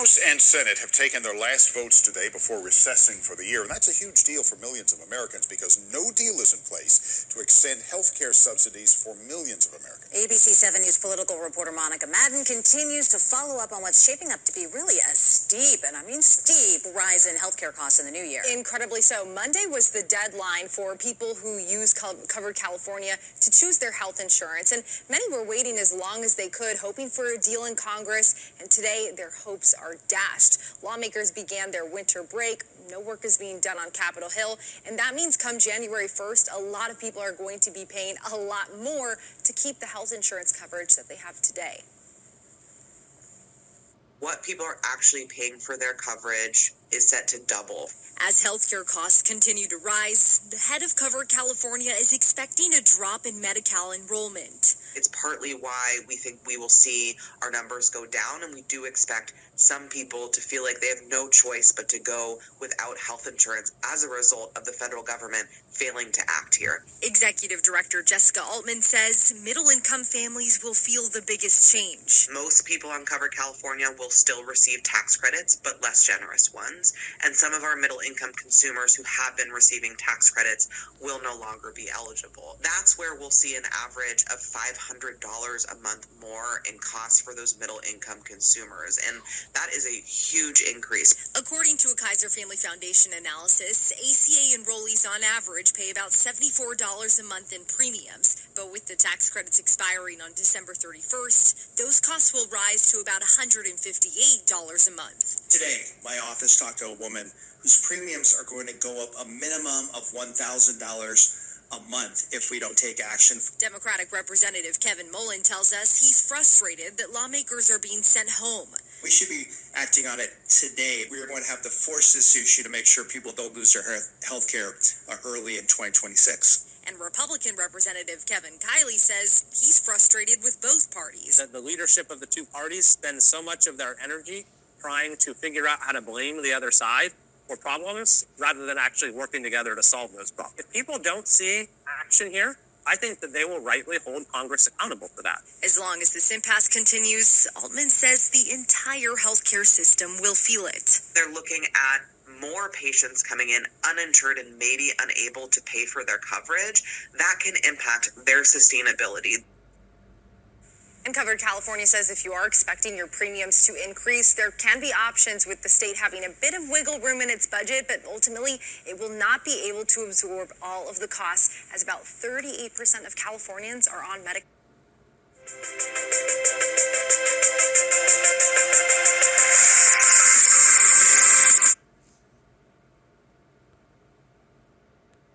House and Senate have taken their last votes today before recessing for the year, and that's a huge deal for millions of Americans because no deal is in place to extend health care subsidies for millions of Americans. ABC 7 News political reporter Monica Madden continues to follow up on what's shaping up to be really a steep, and I mean steep, rise in health care costs in the new year. Incredibly so. Monday was the deadline for people who use Covered California to choose their health insurance, and many were waiting as long as they could, hoping for a deal in Congress, and today their hopes are dashed. Lawmakers began their winter break. No work is being done on Capitol Hill, and that means come January 1st, a lot of people are going to be paying a lot more to keep the health insurance coverage that they have today. What people are actually paying for their coverage is set to double. As healthcare costs continue to rise, the head of Covered California is expecting a drop in Medi-Cal enrollment. It's partly why we think we will see our numbers go down, and we do expect some people to feel like they have no choice but to go without health insurance as a result of the federal government failing to act here. Executive Director Jessica Altman says middle-income families will feel the biggest change. Most people on Covered California will still receive tax credits, but less generous ones. And some of our middle-income consumers who have been receiving tax credits will no longer be eligible. That's where we'll see an average of $500 a month more in costs for those middle-income consumers. And that is a huge increase. According to a Kaiser Family Foundation analysis, ACA enrollees on average pay about $74 a month in premiums. But with the tax credits expiring on December 31st, those costs will rise to about $158 a month. Today, my office talked to a woman whose premiums are going to go up a minimum of $1,000 a month if we don't take action. Democratic Representative Kevin Mullen tells us he's frustrated that lawmakers are being sent home. We should be acting on it today. We are going to have to force this issue to make sure people don't lose their health care early in 2026. And Republican Representative Kevin Kiley says he's frustrated with both parties. That the leadership of the two parties spend so much of their energy trying to figure out how to blame the other side for problems rather than actually working together to solve those problems. If people don't see action here, I think that they will rightly hold Congress accountable for that. As long as this impasse continues, Altman says the entire healthcare system will feel it. They're looking at more patients coming in uninsured and maybe unable to pay for their coverage. That can impact their sustainability. And Covered California says if you are expecting your premiums to increase, there can be options with the state having a bit of wiggle room in its budget, but ultimately it will not be able to absorb all of the costs, as about 38% of Californians are on Medicare.